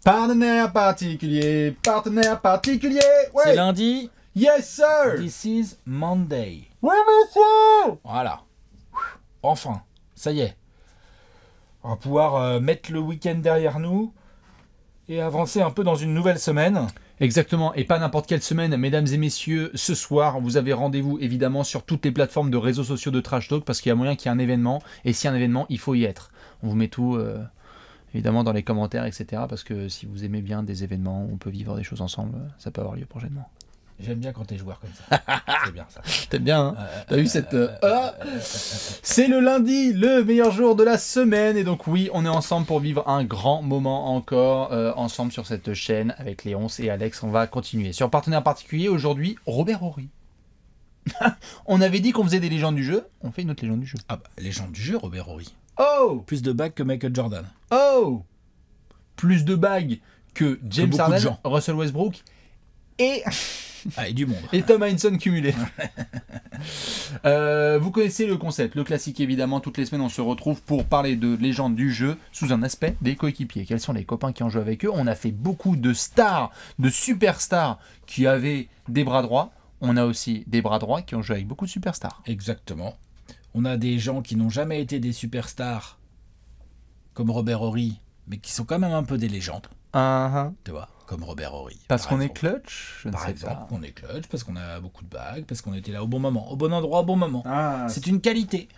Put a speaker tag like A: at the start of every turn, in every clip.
A: Partenaire particulier, partenaire particulier. Ouais.
B: C'est lundi.
A: Yes, sir.
B: This is Monday.
A: Oui, monsieur.
B: Voilà. Enfin, ça y est. On va pouvoir mettre le week-end derrière nous et avancer un peu dans une nouvelle semaine.
A: Exactement, et pas n'importe quelle semaine, mesdames et messieurs. Ce soir, vous avez rendez-vous évidemment sur toutes les plateformes de réseaux sociaux de Trash Talk parce qu'il y a moyen qu'il y ait un événement, et s'il y a un événement, il faut y être. On vous met tout évidemment dans les commentaires, etc. Parce que si vous aimez bien des événements, on peut vivre des choses ensemble, ça peut avoir lieu prochainement.
B: J'aime bien quand t'es joueur comme ça. C'est bien ça.
A: T'aimes bien, hein. T'as eu cette... C'est le lundi, le meilleur jour de la semaine. Et donc oui, on est ensemble pour vivre un grand moment encore, ensemble sur cette chaîne, avec Léonce et Alex. On va continuer. Sur partenaire particulier, aujourd'hui, Robert Horry. On avait dit qu'on faisait des légendes du jeu, on fait une autre légende du jeu.
B: Ah bah, légende du jeu, Robert Horry.
A: Oh.
B: Plus de bagues que Michael Jordan.
A: Oh. Plus de bagues que James Harden, Russell Westbrook et...
B: Ah, et du monde.
A: Et Tom Heinsohn cumulé. Vous connaissez le concept, le classique évidemment. Toutes les semaines, on se retrouve pour parler de légendes du jeu sous un aspect des coéquipiers. Quels sont les copains qui ont joué avec eux? On a fait beaucoup de stars, de superstars qui avaient des bras droits. On a aussi des bras droits qui ont joué avec beaucoup de superstars.
B: Exactement. On a des gens qui n'ont jamais été des superstars, comme Robert Horry, mais qui sont quand même un peu des légendes. Tu vois, comme Robert Horry.
A: Parce qu'on est clutch, je ne sais pas.
B: Par exemple, on est clutch, parce qu'on a beaucoup de bagues, parce qu'on était là au bon moment, au bon endroit, au bon moment. C'est une qualité.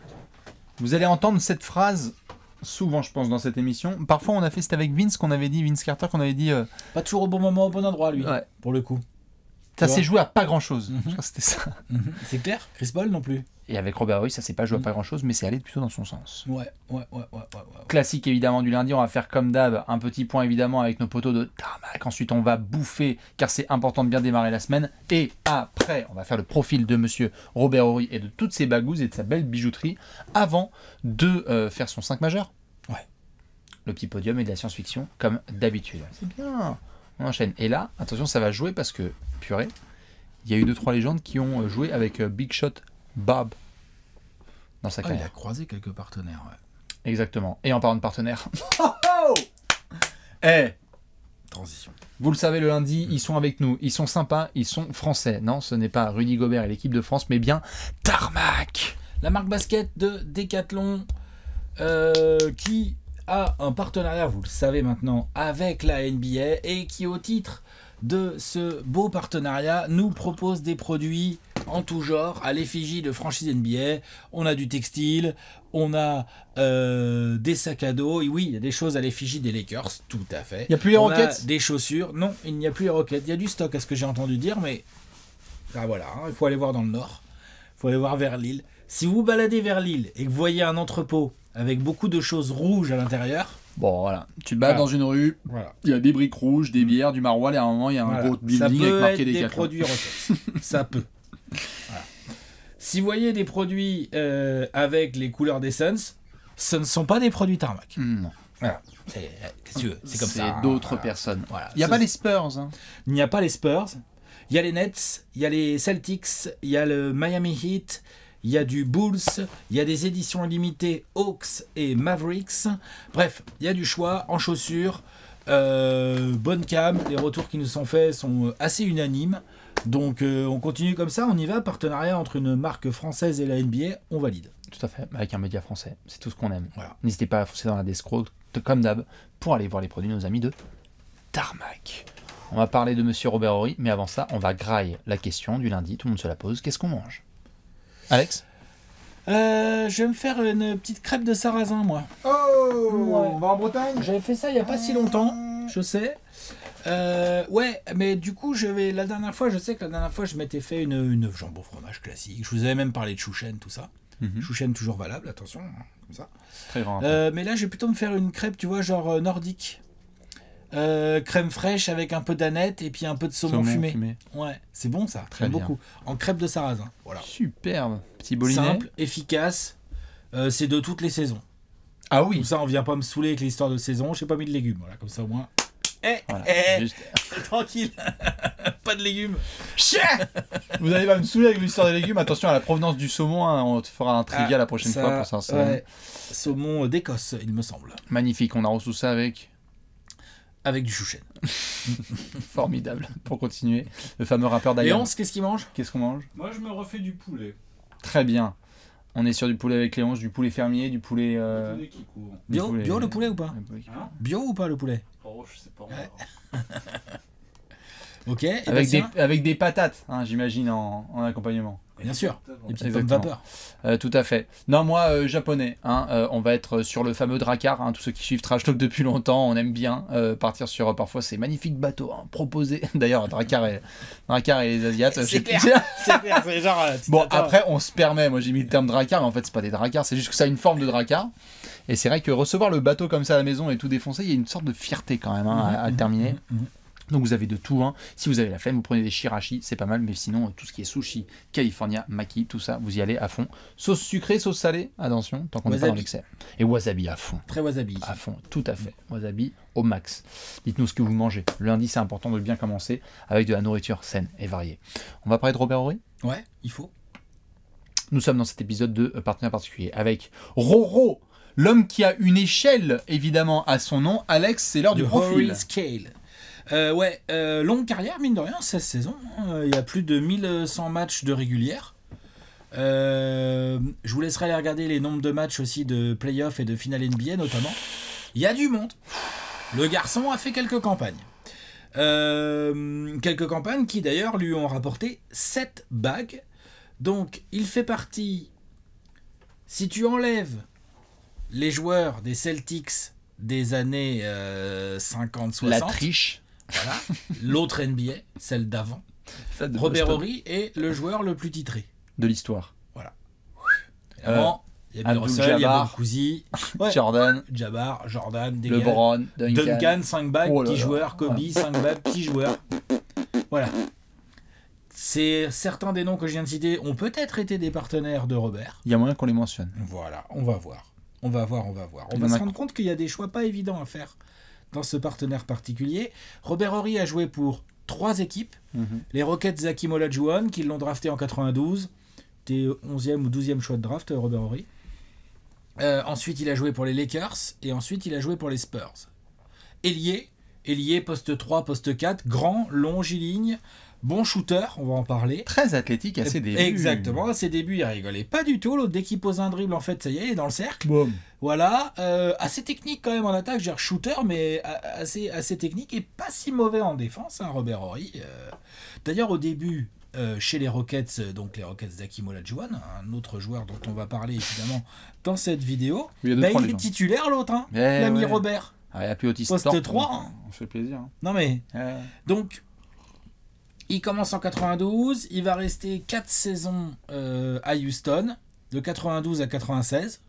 A: Vous allez entendre cette phrase souvent, je pense, dans cette émission. Parfois, on a fait, c'était avec Vince qu'on avait dit, Vince Carter, qu'on avait dit...
B: Pas toujours au bon moment, au bon endroit, lui,
A: ouais.
B: Pour le coup.
A: Ça s'est joué à pas grand-chose. Je crois que c'était ça.
B: C'est clair. Chris Paul non plus.
A: Et avec Robert Horry, ça s'est pas joué à pas grand-chose, mais c'est allé plutôt dans son sens.
B: Ouais.
A: Classique évidemment du lundi, on va faire comme d'hab, un petit point évidemment avec nos potos de Tarmac. Ensuite, on va bouffer, car c'est important de bien démarrer la semaine. Et après, on va faire le profil de monsieur Robert Horry et de toutes ses bagouses et de sa belle bijouterie avant de faire son 5 majeur.
B: Ouais.
A: Le petit podium et de la science-fiction, comme d'habitude. C'est bien. On enchaîne. Et là, attention, ça va jouer parce que, purée, il y a eu 2-3 légendes qui ont joué avec Big Shot Bob dans sa carrière.
B: Il a croisé quelques partenaires, ouais.
A: Exactement. Et en parlant de partenaires...
B: Transition.
A: Vous le savez, le lundi, ils sont avec nous. Ils sont sympas, ils sont français. Non, ce n'est pas Rudy Gobert et l'équipe de France, mais bien Tarmac.
B: La marque basket de Decathlon qui a un partenariat, vous le savez maintenant, avec la NBA et qui, au titre de ce beau partenariat, nous propose des produits en tout genre à l'effigie de franchise NBA. On a du textile, on a des sacs à dos, et oui, il y a des choses à l'effigie des Lakers, tout à fait.
A: Il n'y a plus les Rockets?
B: Des chaussures, non, il n'y a plus les Rockets. Il y a du stock, à ce que j'ai entendu dire, mais voilà, hein, il faut aller voir dans le nord, il faut aller voir vers Lille. Si vous vous baladez vers Lille et que vous voyez un entrepôt avec beaucoup de choses rouges à l'intérieur,
A: bon, voilà. Tu te balades dans une rue, il y a des briques rouges, des bières, du maroilles, et à un moment, il y a un gros building avec marqué des
B: produits Rockets. Ça peut. Voilà. Si vous voyez des produits avec les couleurs des Suns, ce ne sont pas des produits Tarmac.
A: Non.
B: Voilà. C'est comme ça.
A: C'est d'autres personnes.
B: Voilà.
A: Il n'y a pas les Spurs. Hein.
B: Il n'y a pas les Spurs. Il y a les Nets, il y a les Celtics, il y a le Miami Heat, il y a du Bulls, il y a des éditions limitées Hawks et Mavericks. Bref, il y a du choix en chaussures. Bonne cam, les retours qui nous sont faits sont assez unanimes. Donc on continue comme ça, on y va. Partenariat entre une marque française et la NBA, on valide.
A: Tout à fait, avec un média français. C'est tout ce qu'on aime.
B: Voilà.
A: N'hésitez pas à foncer dans la Descro, comme d'hab, pour aller voir les produits de nos amis de Tarmac. On va parler de monsieur Robert Horry, mais avant ça, on va grailler la question du lundi. Tout le monde se la pose. Qu'est-ce qu'on mange? Alex?
B: Je vais me faire une petite crêpe de sarrasin, moi.
A: Oh, ouais. On va en Bretagne?
B: J'avais fait ça il n'y a pas si longtemps, je sais. Ouais, mais du coup, je sais que la dernière fois, je m'étais fait une jambon fromage classique. Je vous avais même parlé de chouchen, tout ça. Chouchen toujours valable, attention, hein, comme ça.
A: Très grand.
B: Mais là, je vais plutôt me faire une crêpe, tu vois, genre nordique. Crème fraîche avec un peu d'aneth et puis un peu de saumon fumé. Ouais, c'est bon ça, très beaucoup. En crêpe de sarrasin. Voilà.
A: Superbe. Petit bolinet.
B: Simple, efficace. C'est de toutes les saisons.
A: Ah oui.
B: Comme ça, on vient pas me saouler avec l'histoire de saison. J'ai pas mis de légumes. Voilà, comme ça au moins.
A: Juste...
B: Tranquille. Pas de légumes.
A: Vous allez pas me saouler avec l'histoire des légumes. Attention à la provenance du saumon. Hein. On te fera un trivia la prochaine fois pour ça.
B: Ouais. Saumon d'Écosse, il me semble.
A: Magnifique. On arrose tout ça avec.
B: avec du chouchen.
A: Formidable. Pour continuer, le fameux rappeur
B: Et
A: d'Ayam.
B: 11, qu'est-ce qu'il mange?
A: Qu'est-ce qu'on mange?
C: Moi, je me refais du poulet.
A: Très bien. On est sur du poulet avec Léonce, du poulet fermier, du poulet...
C: Le poulet qui court.
A: du
B: Bio,
A: poulet-
B: bio le poulet ou pas?
C: Hein?
B: Bio ou pas le poulet?
C: Oh, je sais pas.
B: Ouais. Ok, et
A: Avec
B: Bastien
A: avec des patates, hein, j'imagine, en accompagnement.
B: Bien sûr, les petites pommes
A: Exactement.
B: vapeur.
A: Tout à fait. Non, moi, japonais. Hein, on va être sur le fameux Drakkar. Hein, tous ceux qui suivent Trash Talk depuis longtemps, on aime bien partir sur parfois ces magnifiques bateaux proposés. D'ailleurs, Drakkar et les Asiates. je sais
B: C'est clair,
A: plus.
B: c'est clair, c'est genre...
A: Bon, après, on se permet. Moi, j'ai mis le terme Drakkar, mais en fait, c'est pas des Drakkars. C'est juste que ça a une forme de Drakkar. Et c'est vrai que recevoir le bateau comme ça à la maison et tout défoncer, il y a une sorte de fierté quand même à le terminer. Donc vous avez de tout, hein. Si vous avez la flemme, vous prenez des shirashi, c'est pas mal, mais sinon tout ce qui est sushi, California, maki, tout ça, vous y allez à fond. Sauce sucrée, sauce salée, attention, tant qu'on n'est pas dans
B: Wasabi.
A: l'excès. Et wasabi à fond,
B: Très wasabi.
A: à fond, tout à fait. Wasabi au max. Dites-nous ce que vous mangez. Le lundi, c'est important de bien commencer avec de la nourriture saine et variée. On va parler de Robert Horry.
B: Ouais, il faut.
A: Nous sommes dans cet épisode de Partenaire particulier avec Roro, l'homme qui a une échelle évidemment à son nom. Alex, c'est l'heure du profil.
B: Horry Scale. Longue carrière, mine de rien, 16 saisons. Il y a plus de 1100 matchs de régulière. Je vous laisserai aller regarder les nombres de matchs aussi de playoff et de finale NBA notamment. Il y a du monde. Le garçon a fait quelques campagnes. Quelques campagnes qui d'ailleurs lui ont rapporté 7 bagues. Donc il fait partie, si tu enlèves les joueurs des Celtics des années 50-60,
A: La triche.
B: voilà, l'autre NBA, celle d'avant, Robert Horry est le joueur le plus titré.
A: De l'histoire.
B: Évidemment, il y a Bill
A: Abdul
B: Russell, il y a
A: Jabbar,
B: Bob Cousy, ouais,
A: Jordan,
B: Jabbar, Jordan, Degas,
A: LeBron,
B: Duncan, 5 bagues,
A: Oh là
B: petit
A: là.
B: joueur, Kobe, 5 bagues, petit joueur. Voilà. C'est certains des noms que je viens de citer ont peut-être été des partenaires de Robert.
A: Il y a moyen qu'on les mentionne.
B: Voilà, on va voir. On va
A: Il y
B: se
A: en a-
B: rendre compte qu'il y a des choix pas évidents à faire dans ce partenaire particulier. Robert Horry a joué pour 3 équipes. Les Rockets d'Hakeem Olajuwon, qui l'ont drafté en 92. C'était 11e ou 12e choix de draft, Robert Horry. Ensuite, il a joué pour les Lakers. Et ensuite, il a joué pour les Spurs. Ailier, poste 3, poste 4. Grand, longiligne, bon shooter, on va en parler.
A: Très athlétique à ses débuts.
B: Exactement, à ses débuts, il rigolait pas du tout. L'autre, dès qu'il pose un dribble, en fait, ça y est, il est dans le cercle.
A: Boum.
B: Voilà, assez technique quand même en attaque, je veux dire shooter, mais assez technique et pas si mauvais en défense, hein, Robert Horry. D'ailleurs, au début, chez les Rockets, donc les Rockets d'Hakeem Olajuwon, un autre joueur dont on va parler évidemment dans cette vidéo,
A: Il y a deux,
B: bah,
A: trois
B: il est
A: légendes.
B: titulaire l'autre, hein,
A: Eh
B: l'ami
A: ouais.
B: Robert.
A: Ah, il y a plus autiste.
B: Poste
A: Thorpe,
B: 3, hein.
A: On se fait plaisir. Hein.
B: Non mais,
A: Ouais.
B: donc, il commence en 92, il va rester 4 saisons à Houston, de 92 à 96.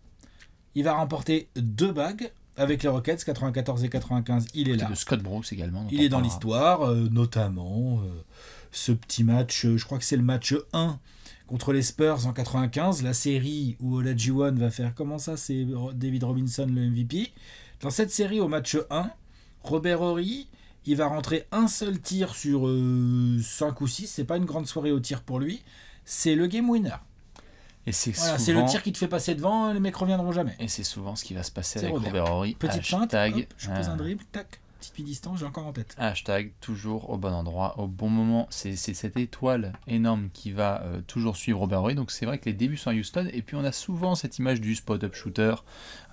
B: Il va remporter 2 bagues avec les Rockets, 94 et 95, il est là.
A: De Scott Brooks également. dont
B: Il
A: on
B: est dans
A: parlera.
B: l'histoire, notamment ce petit match, je crois que c'est le match 1 contre les Spurs en 95, la série où Olajuwon va faire, comment ça, c'est David Robinson le MVP. Dans cette série au match 1, Robert Horry, il va rentrer un seul tir sur 5 ou 6, c'est pas une grande soirée au tir pour lui, c'est le game winner.
A: Et c'est
B: Voilà,
A: souvent...
B: c'est le tir qui te fait passer devant, les mecs reviendront jamais.
A: Et c'est souvent ce qui va se passer
B: C'est
A: avec
B: Robert.
A: Robert Horry.
B: Petite feinte,
A: Hashtag,
B: hop, je pose un dribble, tac, petite mi-distance, j'ai encore en tête.
A: Hashtag toujours au bon endroit, au bon moment. C'est cette étoile énorme qui va toujours suivre Robert Horry. Donc c'est vrai que les débuts sont à Houston. Et puis on a souvent cette image du spot-up shooter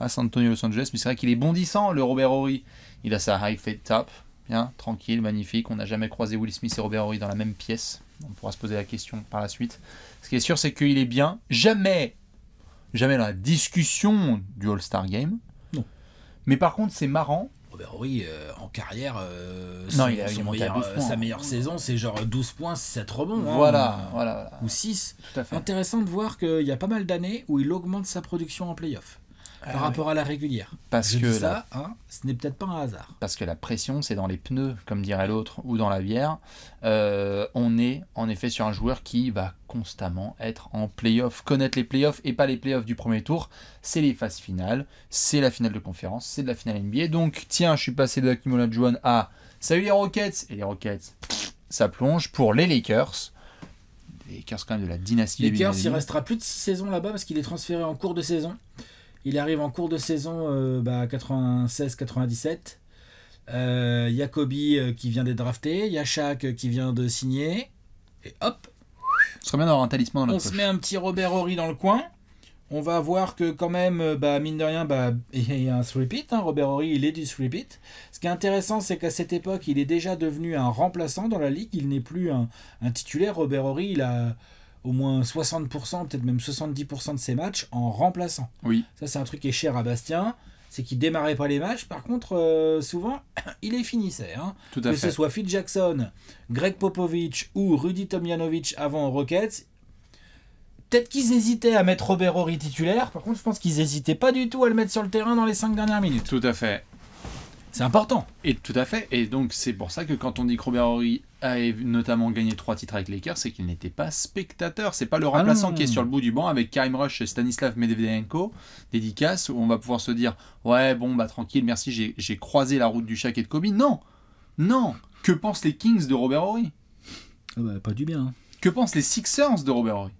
A: à San Antonio, Los Angeles. Mais c'est vrai qu'il est bondissant, le Robert Horry. Il a sa high fade top, bien, tranquille, magnifique. On n'a jamais croisé Will Smith et Robert Horry dans la même pièce. On pourra se poser la question par la suite. Ce qui est sûr, c'est qu'il est bien. Jamais dans la discussion du All-Star Game.
B: Non.
A: Mais par contre, c'est marrant.
B: Robert Horry, en carrière,
A: Non, il est monté à 12 points.
B: sa meilleure saison, c'est genre 12 points, 7 rebonds. hein.
A: Voilà.
B: Ou 6.
A: Tout à fait.
B: Intéressant de voir qu'il y a pas mal d'années où il augmente sa production en playoff par rapport à la régulière.
A: Parce
B: Je
A: que
B: dis ça, hein, ce n'est peut-être pas un hasard.
A: Parce que la pression, c'est dans les pneus, comme dirait l'autre, ou dans la bière. On est en effet sur un joueur qui va constamment être en play-off. Connaître les play-offs et pas les play-offs du premier tour, c'est les phases finales, c'est la finale de conférence, c'est de la finale NBA. Donc, tiens, je suis passé de Hakeem Olajuwon à salut les Rockets. Et les Rockets, ça plonge pour les Lakers. Les Lakers, quand même, de la dynastie
B: Les
A: des
B: Lakers, il
A: Billy.
B: restera plus de 6 saisons là-bas parce qu'il est transféré en cours de saison. Il arrive en cours de saison 96-97. Il y a Kobe qui vient d'être drafté. Il y a Shaq qui vient de signer. Et hop,
A: Ce serait bien d'avoir un talisman dans
B: on
A: la
B: se
A: poche.
B: met un petit Robert Horry dans le coin. On va voir que quand même, mine de rien, il y a un three-peat. Robert Horry, il est du three-peat. Ce qui est intéressant, c'est qu'à cette époque, il est déjà devenu un remplaçant dans la ligue. Il n'est plus un titulaire. Robert Horry, il a au moins 60%, peut-être même 70% de ses matchs en remplaçant.
A: Oui,
B: Ça, c'est un truc qui est cher à Bastien. C'est qu'il démarrait pas les matchs. Par contre, souvent, il les finissait.
A: tout à
B: Que
A: fait.
B: ce soit Phil Jackson, Greg Popovich ou Rudy Tomjanovic avant aux Rockets. Peut-être qu'ils hésitaient à mettre Robert Horry titulaire. Par contre, je pense qu'ils hésitaient pas du tout à le mettre sur le terrain dans les 5 dernières minutes.
A: Tout à fait.
B: C'est important.
A: Et tout à fait. Et donc, c'est pour ça que quand on dit que Robert Horry a notamment gagné 3 titres avec les Lakers, c'est qu'il n'était pas spectateur. C'est pas le remplaçant
B: non.
A: qui est sur le bout du banc avec Karim Rush et Stanislav Medvedenko, dédicace, où on va pouvoir se dire ouais, bon, bah tranquille, merci, j'ai croisé la route du Shaq et de Kobe. Non, non. Que pensent les Kings de Robert Horry?
B: Pas du bien.
A: Que pensent les Sixers de Robert Horry?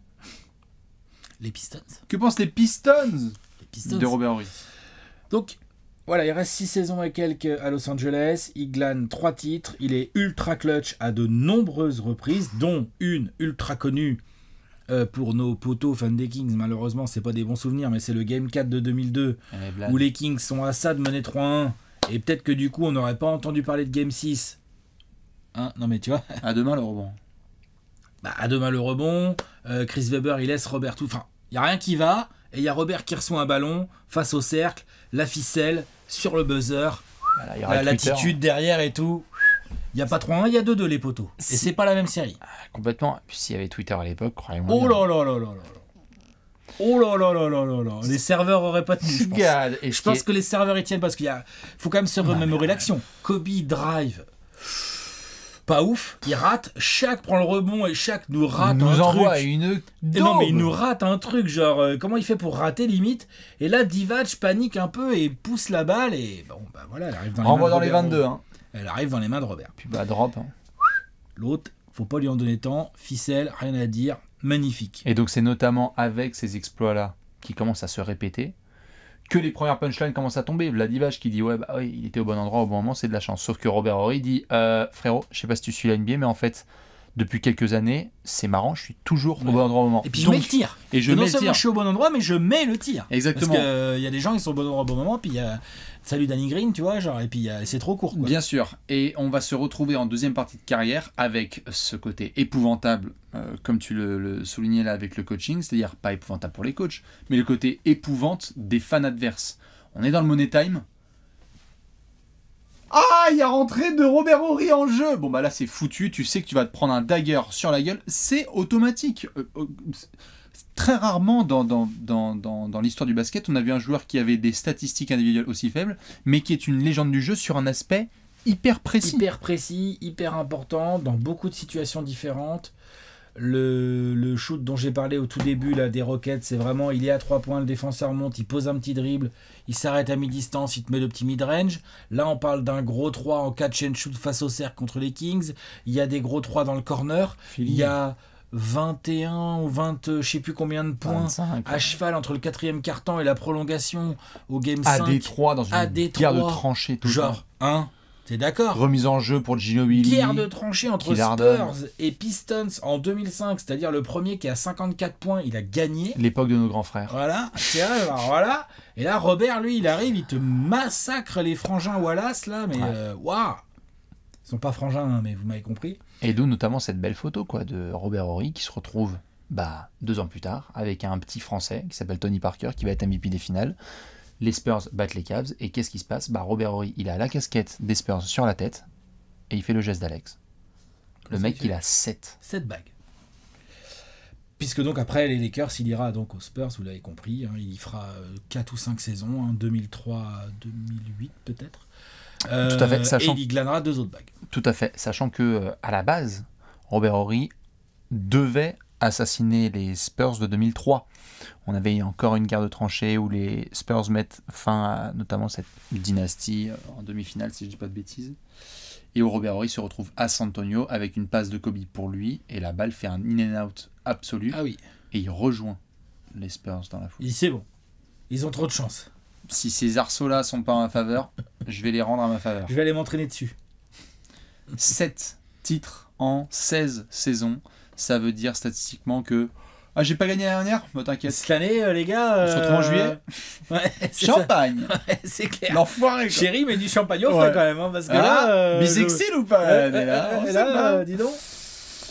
B: Les Pistons.
A: Que pensent les Pistons
B: Les Pistons.
A: de Robert Horry?
B: Donc, voilà, il reste 6 saisons et quelques à Los Angeles. Il glane 3 titres. Il est ultra clutch à de nombreuses reprises, dont une ultra connue pour nos potos fans des Kings. Malheureusement, c'est pas des bons souvenirs, mais c'est le Game 4 de 2002 où les Kings sont à ça de mener 3-1. Et peut-être que du coup, on n'aurait pas entendu parler de Game 6. Non, mais tu vois.
A: À demain le rebond.
B: À demain le rebond. Chris Webber, il laisse Robert tout. Enfin, il n'y a rien qui va. Et il y a Robert qui reçoit un ballon face au cercle, la ficelle, sur le buzzer,
A: Voilà, il y aura
B: la
A: Twitter.
B: latitude derrière et tout. Il n'y a pas 3-1, il y a 2-2 les poteaux. Et c'est pas la même série.
A: Complètement. Puis s'il y avait Twitter à l'époque, croyez-moi.
B: Oh
A: bien.
B: là là là là là là. Oh là là là là là là. Les serveurs auraient pas tenu, je pense.
A: Regarde, et
B: Je pense que les serveurs y tiennent parce qu'il faut quand même se remémorer l'action. Kobe drive. Pas ouf, il rate, Shaq prend le rebond et Shaq nous rate
A: nous
B: un
A: envoie
B: truc.
A: une
B: Et non mais il
A: daube.
B: nous rate un truc, genre comment il fait pour rater limite. Et là Divac panique un peu et pousse la balle et bon bah voilà, elle arrive dans les
A: Renvoie
B: mains
A: dans
B: de
A: les
B: Robert.
A: 22. Hein.
B: Elle arrive dans les mains de Robert.
A: Puis bah drop. Hein.
B: L'autre, faut pas lui en donner tant, ficelle, rien à dire, magnifique.
A: Et donc c'est notamment avec ces exploits-là qui commencent à se répéter que les premières punchlines commencent à tomber. Vladivac qui dit ouais bah oui, il était au bon endroit au bon moment, c'est de la chance. Sauf que Robert Horry dit frérot, je sais pas si tu suis la NBA, mais en fait depuis quelques années, c'est marrant, je suis toujours au bon endroit au moment.
B: Et puis je
A: Donc,
B: mets le tir.
A: Et je
B: non
A: mets le
B: seulement
A: tir.
B: je suis au bon endroit, mais je mets le tir.
A: Exactement.
B: Parce qu'il y a des gens qui sont au bon endroit au bon moment, puis il y a salut Danny Green, tu vois, genre, et puis c'est trop court. Quoi.
A: Bien sûr, et on va se retrouver en deuxième partie de carrière avec ce côté épouvantable, comme tu le soulignais là avec le coaching, c'est-à-dire pas épouvantable pour les coachs, mais le côté épouvante des fans adverses. On est dans le Money Time. Ah, il y a rentrée de Robert Horry en jeu. Bon bah là c'est foutu, tu sais que tu vas te prendre un dagger sur la gueule, c'est automatique. Très rarement dans l'histoire du basket, on a vu un joueur qui avait des statistiques individuelles aussi faibles, mais qui est une légende du jeu sur un aspect hyper précis.
B: Hyper précis, hyper important, dans beaucoup de situations différentes. Le shoot dont j'ai parlé au tout début là, des Rockets, c'est vraiment, il est à 3 points, le défenseur monte, il pose un petit dribble, il s'arrête à mi-distance, il te met le petit mid-range. Là, on parle d'un gros 3 en catch and shoot face au cercle contre les Kings. Il y a des gros 3 dans le corner. Il y a 21 ou 20, je sais plus combien de points
A: 25,
B: à cheval entre le 4e quart-temps et la prolongation au game
A: à
B: 5.
A: Détroit, dans
B: à
A: une
B: Détroit,
A: guerre de tranchées tout
B: Genre, t'es d'accord?
A: remise en jeu pour Ginobili.
B: Guerre de tranchées entre
A: Qu'il Harden.
B: Spurs et Pistons en 2005, c'est-à-dire le premier qui a 54 points, il a gagné.
A: L'époque de nos grands frères.
B: Voilà, tiens, alors voilà. Et là, Robert, lui, il arrive, il te massacre les frangins Wallace, là, mais waouh! Ils sont pas frangins, hein, mais vous m'avez compris.
A: Et d'où notamment cette belle photo quoi, de Robert Horry qui se retrouve 2 ans plus tard avec un petit Français qui s'appelle Tony Parker qui va être MVP des finales. Les Spurs battent les Cavs et qu'est-ce qui se passe? Robert Horry, il a la casquette des Spurs sur la tête et il fait le geste d'Alex. Le mec, il a 7.
B: 7 bagues. Puisque donc après les Lakers, il ira donc aux Spurs, vous l'avez compris, hein, il y fera 4 ou 5 saisons, hein, 2003 2008 peut-être.
A: Tout à fait, sachant...
B: Et il glanera 2 autres bagues.
A: Tout à fait, sachant que à la base, Robert Horry devait assassiner les Spurs de 2003. On avait encore une guerre de tranchées où les Spurs mettent fin à notamment cette dynastie en demi-finale, si je dis pas de bêtises. Et où Robert Horry se retrouve à San Antonio avec une passe de Kobe pour lui et la balle fait un in and out absolu.
B: Ah oui.
A: Et il rejoint les Spurs dans la foule.
B: Il dit c'est bon, ils ont trop de chance.
A: si ces arceaux-là sont pas en ma faveur, je vais les rendre à ma faveur.
B: Je vais aller m'entraîner dessus.
A: 7 titres en 16 saisons, ça veut dire statistiquement que... Ah, j'ai pas gagné l'année dernière? Bah t'inquiète.
B: Cette année, les gars...
A: On se retrouve en juillet.
B: Ouais, c'est ça.
A: Champagne.
B: Ouais, c'est clair.
A: L'enfoiré, quoi.
B: Chérie, mais du champagne au frais
A: Ouais.
B: quand même, hein, parce que
A: Ah,
B: là...
A: bisexile ou pas? Elle est là, on
B: et
A: sait
B: là,
A: pas.
B: dis donc.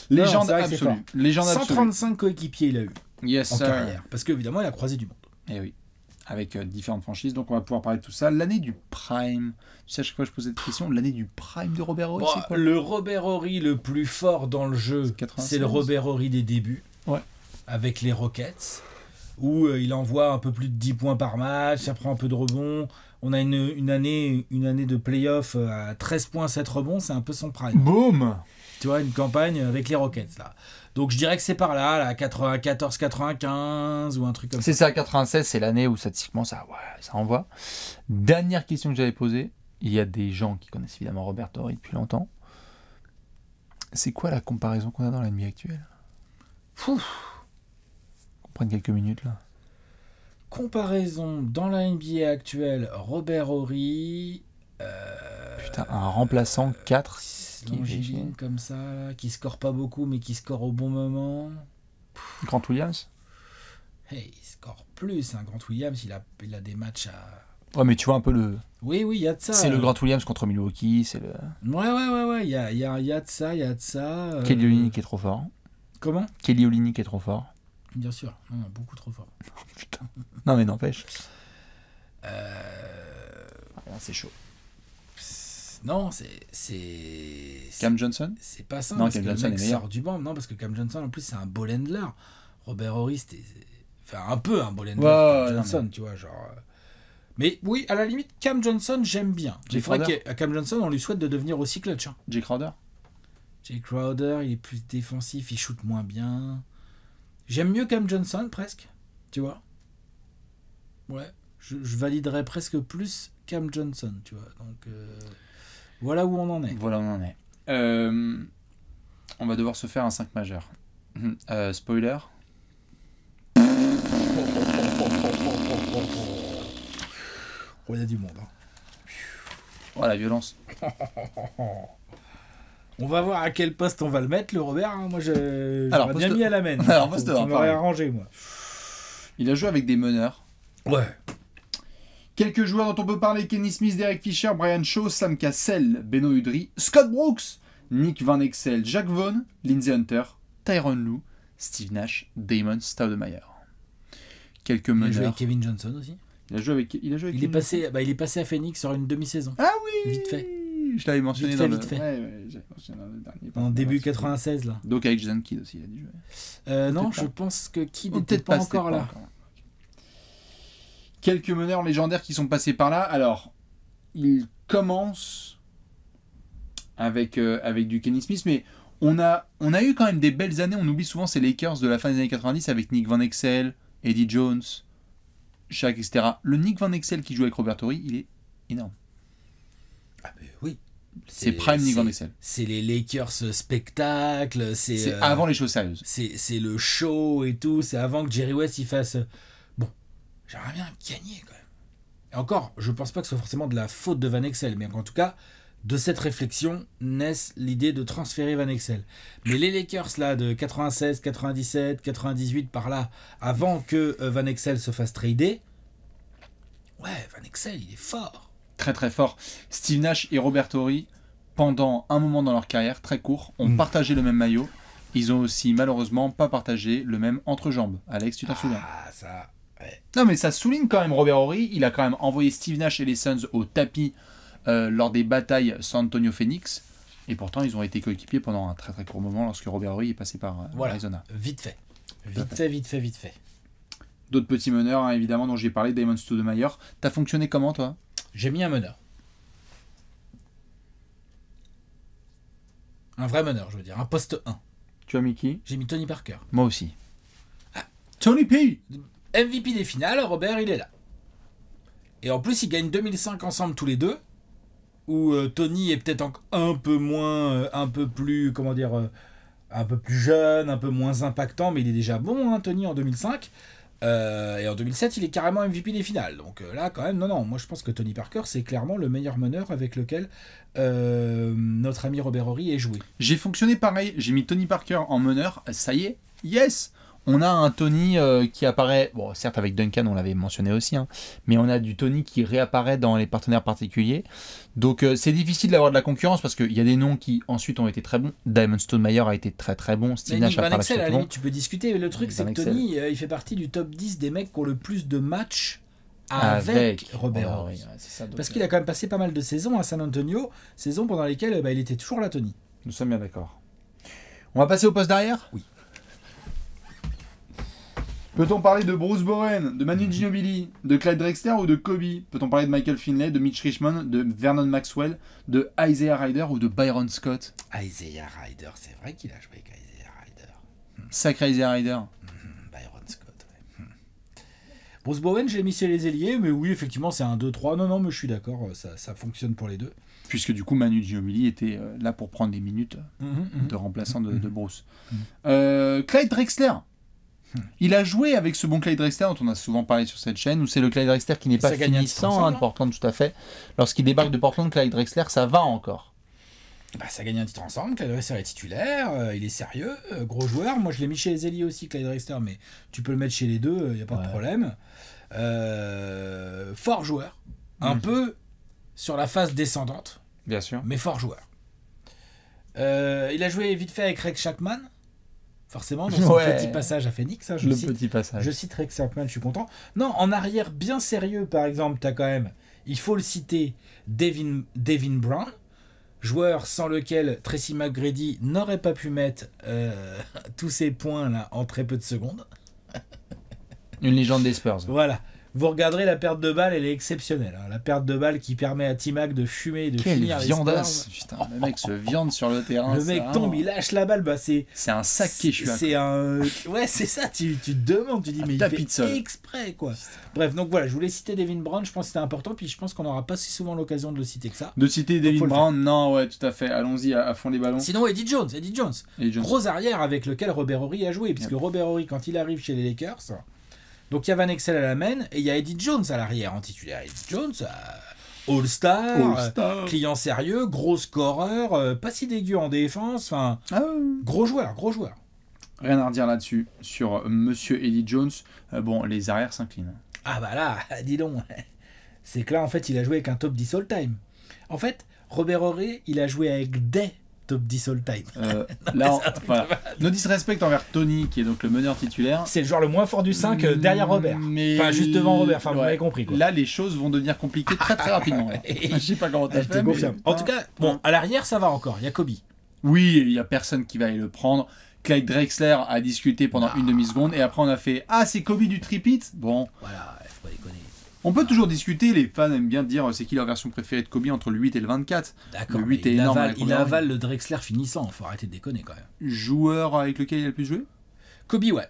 A: Légende
B: c'est vrai que c'est
A: absolue. Légende absolue.
B: 135 coéquipiers il a eu
A: Yes,
B: en
A: sir.
B: carrière. Parce qu'évidemment, il a croisé du monde.
A: Et oui. Avec différentes franchises, donc on va pouvoir parler de tout ça. L'année du prime. Tu sais, à chaque fois que je posais cette question, l'année du prime de Robert Horry, c'est quoi?
B: Le Robert Horry le plus fort dans le jeu,
A: 96.
B: c'est le Robert Horry des débuts.
A: Ouais.
B: Avec les Rockets, où il envoie un peu plus de 10 points par match, ça prend un peu de rebond. On a une année de playoff à 13 points, 7 rebonds, c'est un peu son prime.
A: Boum!
B: Tu vois, une campagne avec les Rockets, là. Donc je dirais que c'est par là 94-95 ou un truc comme ça.
A: C'est ça, 96, c'est l'année où statistiquement ça envoie. Dernière question que j'avais posée. Il y a des gens qui connaissent évidemment Robert Horry depuis longtemps. C'est quoi la comparaison qu'on a dans la NBA actuelle? On prenne quelques minutes là.
B: Comparaison dans la NBA actuelle, Robert Horry...
A: Putain, un remplaçant 4 qui
B: longiligne comme ça, là, qui score pas beaucoup mais qui score au bon moment.
A: Grant Williams.
B: Hey, il score plus, hein. Grant Williams, il a des matchs à...
A: Ouais, mais tu vois un peu le...
B: Oui, il y a de ça.
A: C'est le Grant Williams contre Milwaukee, c'est le...
B: Ouais, il y a de ça, il y a de ça.
A: Kelly Olynyk est trop fort.
B: Comment?
A: Kelly Olynyk est trop fort.
B: Bien sûr, non, beaucoup trop fort.
A: Putain. Non mais n'empêche. C'est chaud.
B: Non, c'est...
A: Cam Johnson?
B: C'est pas ça,
A: Non,
B: parce
A: Cam
B: que
A: Johnson
B: le mec
A: est meilleur.
B: sort du banc. Non, parce que Cam Johnson, en plus, c'est un ball handler. Robert Horry, c'était... Enfin, un peu un ball handler,
A: Ouais,
B: Cam Johnson, tu vois, genre... Mais oui, à la limite, Cam Johnson, j'aime bien.
A: Jay
B: Il faudrait
A: Crowder.
B: qu'à Cam Johnson, on lui souhaite de devenir aussi clutch. Hein.
A: Jay Crowder?
B: Jay Crowder, il est plus défensif, il shoot moins bien. J'aime mieux Cam Johnson, presque. Tu vois? Ouais. Je validerais presque plus Cam Johnson, tu vois. Donc, voilà où on en est.
A: Voilà, on en est. On va devoir se faire un 5 majeur. Spoiler.
B: Oh, il y a du monde. Hein.
A: Oh, la violence.
B: On va voir à quel poste on va le mettre, le Robert. Hein. Moi,
A: Alors,
B: j'aurais bien
A: poste-
B: mis à la main.
A: Alors, poste
B: Tu
A: un,
B: m'aurais
A: pareil.
B: arrangé, moi.
A: Il a joué avec des meneurs.
B: Ouais.
A: Quelques joueurs dont on peut parler: Kenny Smith, Derek Fisher, Brian Shaw, Sam Cassell, Beno Udrih, Scott Brooks, Nick Van Exel, Jack Vaughn, Lindsey Hunter, Tyronn Lue, Steve Nash, Damon Stoudemire. Quelques
B: Il a
A: meneurs.
B: joué avec Kevin Johnson aussi.
A: Il a joué avec
B: Il est
A: Kevin
B: passé à Phoenix sur une demi-saison.
A: Ah oui.
B: Vite fait.
A: Je l'avais mentionné
B: Vite
A: dans
B: fait,
A: le...
B: vite fait.
A: Ouais, j'avais mentionné dans le dernier.
B: En début 96, là.
A: Donc avec Jason Kidd aussi, il a dû jouer.
B: Non,
A: Peut-être
B: je
A: pas.
B: pense que Kidd
A: Ou
B: n'était
A: peut-être
B: pas
A: c'était
B: encore là.
A: Quelques meneurs légendaires qui sont passés par là. Alors, il commence avec du Kenny Smith, mais on a eu quand même des belles années. On oublie souvent ces Lakers de la fin des années 90 avec Nick Van Exel, Eddie Jones, Shaq, etc. Le Nick Van Exel qui joue avec Robert Horry, il est énorme.
B: Ah, mais oui.
A: C'est prime Nick Van Exel.
B: C'est les Lakers spectacle.
A: C'est avant les choses sérieuses.
B: C'est le show et tout. C'est avant que Jerry West il fasse. Bon, j'aimerais bien gagner quand même. Et encore, je pense pas que ce soit forcément de la faute de Van Exel, mais en tout cas, de cette réflexion naisse l'idée de transférer Van Exel. Mais les Lakers là de 96, 97, 98 par là, avant que Van Exel se fasse trader, ouais, Van Exel il est fort.
A: Très très fort. Steve Nash et Robert Horry, pendant un moment dans leur carrière très court, ont partagé le même maillot. Ils ont aussi malheureusement pas partagé le même entrejambe. Alex, tu t'en souviens?
B: Ah ça. Ouais.
A: Non mais ça souligne quand même Robert Horry. Il a quand même envoyé Steve Nash et les Suns au tapis lors des batailles San Antonio Phoenix. Et pourtant ils ont été coéquipiers pendant un très très court moment lorsque Robert Horry est passé par
B: Voilà.
A: Arizona.
B: Vite fait. Vite fait.
A: D'autres petits meneurs hein, évidemment dont j'ai parlé, Damon Stoudemire. T'as fonctionné comment toi?
B: J'ai mis un meneur. Un vrai meneur, je veux dire. Un poste 1.
A: Tu as mis qui?
B: J'ai mis Tony Parker.
A: Moi aussi. Tony P.
B: MVP des finales, Robert, il est là. Et en plus, ils gagnent 2005 ensemble tous les deux. Où Tony est peut-être un peu moins... un peu plus... Comment dire un peu plus jeune, un peu moins impactant. Mais il est déjà bon, hein, Tony, en 2005. Et en 2007, il est carrément MVP des finales. Donc là, quand même, non. Moi, je pense que Tony Parker, c'est clairement le meilleur meneur avec lequel notre ami Robert Horry est joué.
A: J'ai fonctionné pareil. J'ai mis Tony Parker en meneur. Ça y est, yes. On a un Tony qui apparaît, bon certes avec Duncan on l'avait mentionné aussi, hein, mais on a du Tony qui réapparaît dans les partenaires particuliers. Donc c'est difficile d'avoir de la concurrence parce qu'il y a des noms qui ensuite ont été très bons. Diamond Stoudemire a été très très bon. Steve
B: Mais
A: Nash
B: Nick
A: a
B: Van
A: pas
B: Exel, à la
A: bon.
B: limite, tu peux discuter. Mais le truc,
A: Nick
B: c'est
A: Van
B: que
A: Exel.
B: Tony, il fait partie du top 10 des mecs qui ont le plus de matchs avec Robert Horry.
A: ouais, c'est ça, donc,
B: Parce qu'il a quand même passé pas mal de saisons à San Antonio, saisons pendant lesquelles il était toujours là, Tony.
A: Nous sommes bien d'accord. On va passer au poste d'arrière.
B: Oui.
A: Peut-on parler de Bruce Bowen, de Manu Ginobili, de Clyde Drexler ou de Kobe? Peut-on parler de Michael Finley, de Mitch Richmond, de Vernon Maxwell, de Isaiah Ryder ou de Byron Scott?
B: Isaiah Ryder, c'est vrai qu'il a joué avec Isaiah Ryder.
A: Sacré Isaiah Ryder.
B: Byron Scott, ouais. Bruce Bowen, je l'ai mis chez les ailiers, mais oui, effectivement, c'est un 2-3. Non, mais je suis d'accord, ça fonctionne pour les deux.
A: Puisque du coup Manu Ginobili était là pour prendre des minutes de remplaçant de Bruce. Clyde Drexler. Il a joué avec ce bon Clyde Drexler dont on a souvent parlé sur cette chaîne, où c'est le Clyde Drexler qui n'est pas
B: Ça gagne un titre
A: finissant
B: ensemble,
A: de Portland, tout à fait. Lorsqu'il débarque de Portland, Clyde Drexler, ça va encore.
B: Bah, ça gagne un titre ensemble, Clyde Drexler est titulaire, il est sérieux, gros joueur. Moi je l'ai mis chez les ailiers aussi, Clyde Drexler, mais tu peux le mettre chez les deux, il n'y a pas de problème. Fort joueur, un peu sur la phase descendante,
A: Bien sûr.
B: mais fort joueur. Il a joué vite fait avec Rex Chapman, forcément, dans son petit passage à Phoenix. Hein,
A: Petit passage.
B: Je cite Rex Chapman, je suis content. Non, en arrière bien sérieux, par exemple, tu as quand même, il faut le citer, Devin Brown, joueur sans lequel Tracy McGrady n'aurait pas pu mettre tous ses points là en très peu de secondes.
A: Une légende des Spurs.
B: Voilà. Vous regarderez la perte de balle, elle est exceptionnelle. Hein. La perte de balle qui permet à T-Mac de fumer et de
A: Quelle
B: finir les
A: viandasse.
B: Spurs.
A: Putain, le mec se viande sur le terrain.
B: Le mec tombe, il lâche la balle, bah c'est
A: un sac qui est
B: c'est un ouais, c'est ça, tu te demandes, tu dis mais il
A: tapis de
B: fait
A: sol.
B: exprès quoi. Bref, donc voilà, je voulais citer Devin Brown, je pense que c'était important, puis je pense qu'on n'aura pas si souvent l'occasion de le citer que ça.
A: De citer
B: Donc, faut
A: Devin
B: le
A: Brown, non, ouais, tout à fait. Allons-y à fond les ballons.
B: Sinon Eddie Jones,
A: Et Jones.
B: gros arrière avec lequel Robert Horry a joué, puisque Robert Horry quand il arrive chez les Lakers, donc il y a Van Exel à la main et il y a Eddie Jones à l'arrière en titulaire. Eddie Jones, All-Star, client sérieux, gros scoreur, pas si dégueu en défense, enfin gros joueur.
A: Rien à redire là-dessus. Sur Monsieur Eddie Jones, bon, les arrières s'inclinent.
B: Ah bah là, dis donc, c'est que là en fait il a joué avec un top 10 all-time. En fait, Robert Horry, il a joué avec des top 10 all-time.
A: Là, voilà. No disrespect envers Tony, qui est donc le meneur titulaire.
B: C'est le joueur le moins fort du 5 derrière Robert.
A: Mais
B: Enfin, juste devant Robert, enfin, vous m'avez compris. Quoi.
A: Là, les choses vont devenir compliquées très très rapidement. Je sais pas comment t'as
B: Je te
A: fait.
B: confirme. En tout cas, bon, à l'arrière, ça va encore. Il y a Kobe.
A: Oui, il y a personne qui va aller le prendre. Clyde Drexler a discuté pendant une demi-seconde et après on a fait « Ah, c'est Kobe du tripit ?» Bon.
B: Voilà, faut pas déconner.
A: On peut toujours discuter, les fans aiment bien dire c'est qui leur version préférée de Kobe entre le 8 et le 24.
B: D'accord,
A: le 8 est énorme.
B: Il avale le Drexler finissant, faut arrêter de déconner quand même.
A: Joueur avec lequel il a le plus joué?
B: Kobe, ouais.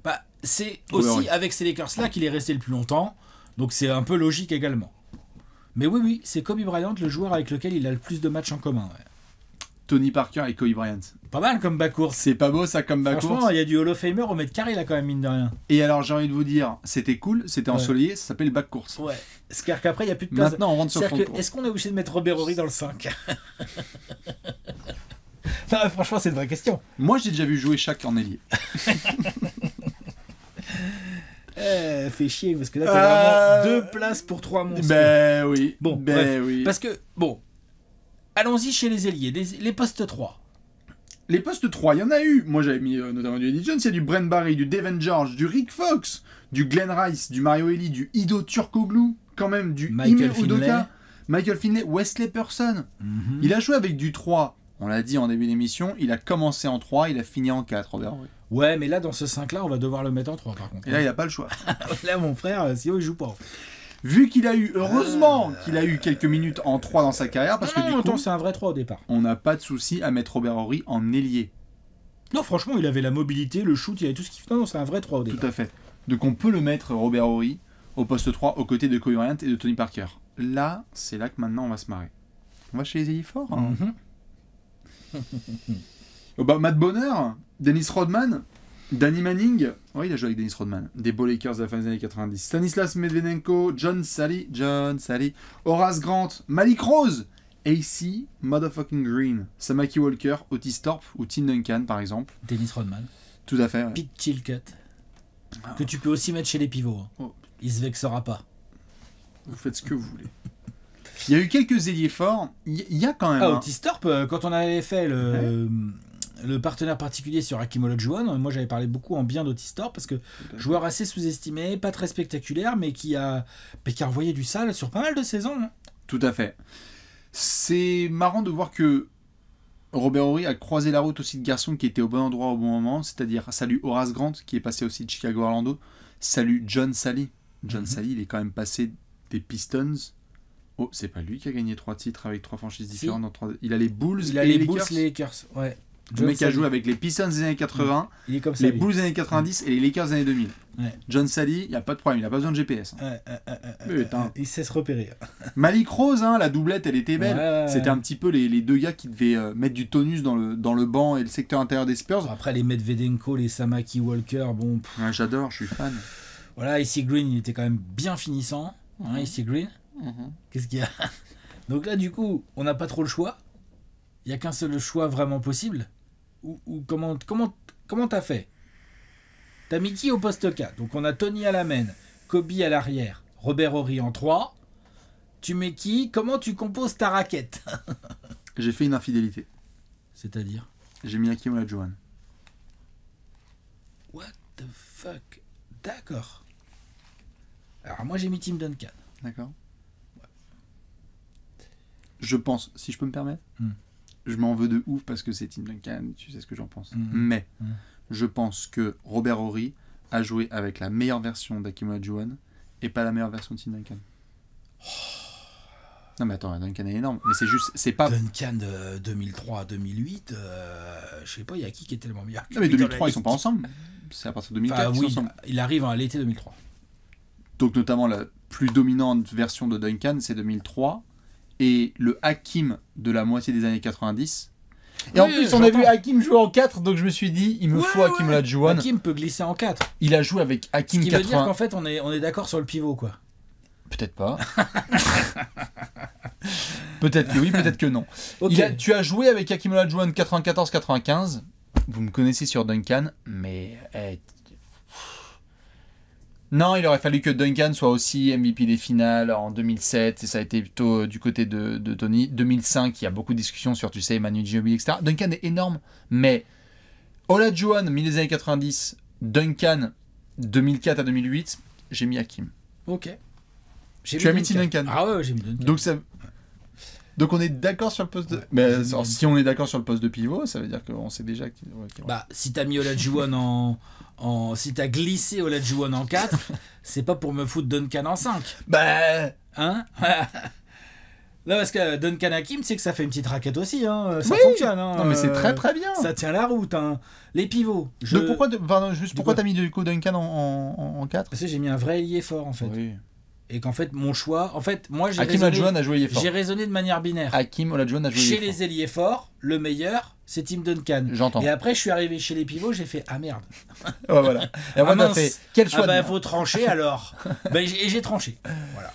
B: Bah, c'est
A: Ouais,
B: aussi
A: ouais.
B: avec ces Lakers-là qu'il est resté le plus longtemps, donc c'est un peu logique également. Mais oui, c'est Kobe Bryant, le joueur avec lequel il a le plus de matchs en commun. Ouais.
A: Tony Parker et Kobe Bryant.
B: Pas mal comme backcourt.
A: C'est pas beau ça comme backcourt.
B: Franchement, il y a du Hall of Famer au mètre carré là quand même, mine de rien.
A: Et alors j'ai envie de vous dire, c'était cool, c'était ensoleillé, ça s'appelle backcourt.
B: Ouais. C'est-à-dire qu'après, il n'y a plus de place.
A: Maintenant on rentre sur le
B: C'est-à-dire
A: front.
B: que, est-ce qu'on est obligé de mettre Robert Horry dans le 5? Non, franchement, c'est une vraie question.
A: Moi j'ai déjà vu jouer chaque en ailier.
B: Fait chier, parce que là, t'as vraiment 2 places pour 3 monstres.
A: Ben oui.
B: Bon,
A: ben
B: bref,
A: oui.
B: parce que, bon, allons-y chez les ailiers, les postes 3.
A: Les postes 3, il y en a eu. Moi j'avais mis notamment du Eddie Jones, il y a du Brent Barry, du Devin George, du Rick Fox, du Glenn Rice, du Mario Elie, du Ido Turkoglu, quand même du
B: Michael
A: Ime
B: Finley.
A: Udoka, Michael Finley, Wesley Person. Il a joué avec du 3. On l'a dit en début d'émission, il a commencé en 3, il a fini en 4, Robert.
B: Ouais, mais là, dans ce 5-là, on va devoir le mettre en 3, par contre.
A: Et là, il n'a pas le choix.
B: Là, mon frère, sinon, il joue pas, en fait.
A: Vu qu'il a eu, heureusement qu'il a eu quelques minutes en 3 dans sa carrière, parce que du coup,
B: attends, c'est un vrai 3 au départ.
A: on n'a pas de souci à mettre Robert Horry en ailier.
B: Non, franchement, il avait la mobilité, le shoot, il avait tout ce qu'il faut. Non, c'est un vrai 3 au départ.
A: Tout à fait. Donc on peut le mettre, Robert Horry, au poste 3, aux côtés de Kobe Bryant et de Tony Parker. Là, c'est là que maintenant on va se marrer. On va chez les ailiers forts. Hein.
B: Mhm.
A: Oh bah, Matt Bonner, Dennis Rodman, Danny Manning, oui, il a joué avec Dennis Rodman. Des beaux Lakers de la fin des années 90. Stanislas Medvedenko, John Sally, Horace Grant, Malik Rose, AC Motherfucking Green, Samaki Walker, Otis Thorpe ou Tim Duncan par exemple.
B: Dennis Rodman.
A: Tout à fait. Ouais.
B: Pete Chilcutt. Que tu peux aussi mettre chez les pivots. Hein.
A: Oh.
B: Il se vexera pas.
A: Vous faites ce que vous voulez. Il y a eu quelques ailiers forts. Il y a quand même.
B: Ah, Otis Thorpe, quand on avait fait le partenaire particulier sur Hakeem Olajuwon, moi j'avais parlé beaucoup en bien d'Otis Thorpe parce que joueur assez sous-estimé, pas très spectaculaire, mais qui a envoyé du sale sur pas mal de saisons. Hein.
A: Tout à fait. C'est marrant de voir que Robert Horry a croisé la route aussi de garçons qui étaient au bon endroit au bon moment, c'est-à-dire salut Horace Grant qui est passé aussi de Chicago à Orlando, salut John Sally. John Sally, il est quand même passé des Pistons. Oh, c'est pas lui qui a gagné 3 titres avec 3 franchises différentes. Il a les Bulls
B: il a
A: et
B: les
A: les
B: Bulls
A: Lakers.
B: Les Lakers, ouais.
A: Le mec a joué avec les Pistons des années 80,
B: il est comme ça,
A: les Bulls des années 90 et les Lakers des années 2000.
B: Ouais.
A: John Sally, il n'y a pas de problème, il n'a pas besoin de GPS.
B: Il sait se repérer.
A: Malik Rose, hein, la doublette, elle était belle.
B: Ouais.
A: C'était un petit peu les deux gars qui devaient mettre du tonus dans le banc et le secteur intérieur des Spurs.
B: Après les Medvedenko, les Samaki Walker, bon...
A: Ouais, j'adore, je suis fan.
B: Voilà, ici Green, il était quand même bien finissant. Hein, ici Green. Qu'est-ce qu'il y a? Donc là, du coup, on n'a pas trop le choix. Il n'y a qu'un seul choix vraiment possible. Ou comment t'as fait? T'as mis qui au poste 4? Donc on a Tony à la main, Kobe à l'arrière, Robert Horry en 3. Tu mets qui? Comment tu composes ta raquette?
A: J'ai fait une infidélité.
B: C'est-à-dire?
A: J'ai mis Hakeem Olajuwon.
B: What the fuck? D'accord. Alors moi j'ai mis Tim Duncan.
A: D'accord. Je pense, si je peux me permettre,
B: Mm.
A: je m'en veux de ouf parce que c'est Tim Duncan, tu sais ce que j'en pense. Mais je pense que Robert Horry a joué avec la meilleure version d'Hakeem Olajuwon et pas la meilleure version de Tim Duncan. Non mais attends, Duncan est énorme, mais c'est juste, c'est pas...
B: Duncan de 2003 à 2008, je sais pas, il y a qui est tellement meilleur que
A: Non mais
B: lui dans
A: 2003
B: la
A: ils sont pas
B: liste.
A: ensemble, c'est à partir de 2004
B: Enfin,
A: qu'ils
B: oui,
A: sont ensemble.
B: il arrive à l'été 2003.
A: Donc notamment la plus dominante version de Duncan c'est 2003 et le Hakeem de la moitié des années 90. Et en
B: Oui,
A: plus on a vu
B: j'entends.
A: Hakeem jouer en 4 donc je me suis dit il me faut Hakeem Olajuwon.
B: Hakeem peut glisser en 4.
A: Il a joué avec
B: Ce
A: Hakeem
B: qui veut dire
A: 80.
B: qu'en fait on est d'accord sur le pivot quoi.
A: Peut-être pas. Peut-être que oui, peut-être que non.
B: Ok.
A: Tu as joué avec Hakeem Olajuwon 94-95. Vous me connaissez sur Duncan, mais non, il aurait fallu que Duncan soit aussi MVP des finales en 2007 et ça a été plutôt du côté de Tony. 2005, il y a beaucoup de discussions sur, tu sais, Manu Ginobili, etc. Duncan est énorme, mais Olajuwon, milieu des années 90, Duncan 2004 à 2008, j'ai mis Hakeem.
B: Ok.
A: Tu as mis Tim Duncan.
B: Ah ouais, j'ai mis Duncan.
A: Donc on est d'accord sur le poste de... Mais alors, si on est d'accord sur le poste de pivot, ça veut dire qu'on sait déjà que... ouais.
B: Bah, si t'as mis Olajuwon si t'as glissé Olajuwon en 4, c'est pas pour me foutre Duncan en 5.
A: Bah...
B: Hein? Non, parce que Duncan Hakeem, c'est que ça fait une petite raquette aussi. Hein. Ça
A: Oui.
B: fonctionne. Hein.
A: Non mais c'est très très bien.
B: Ça tient la route. Hein. Les pivots.
A: Donc pourquoi, pourquoi
B: quoi
A: t'as mis du coup Duncan en 4?
B: Parce que j'ai mis un vrai ailier fort en fait.
A: Oui.
B: Et qu'en fait, mon choix. En fait, moi
A: Hakeem Olajuwon a joué ailier fort.
B: j'ai raisonné de manière binaire.
A: Hakeem Olajuwon a joué
B: Chez
A: ailier fort.
B: les ailiers forts, le meilleur, c'est Tim Duncan.
A: J'entends.
B: Et après, je suis arrivé chez les pivots, j'ai fait ah merde.
A: Ouais, voilà. Et après, t'as
B: mince.
A: fait quel choix
B: Ah bah,
A: de-
B: faut trancher alors. Et j'ai tranché. Voilà.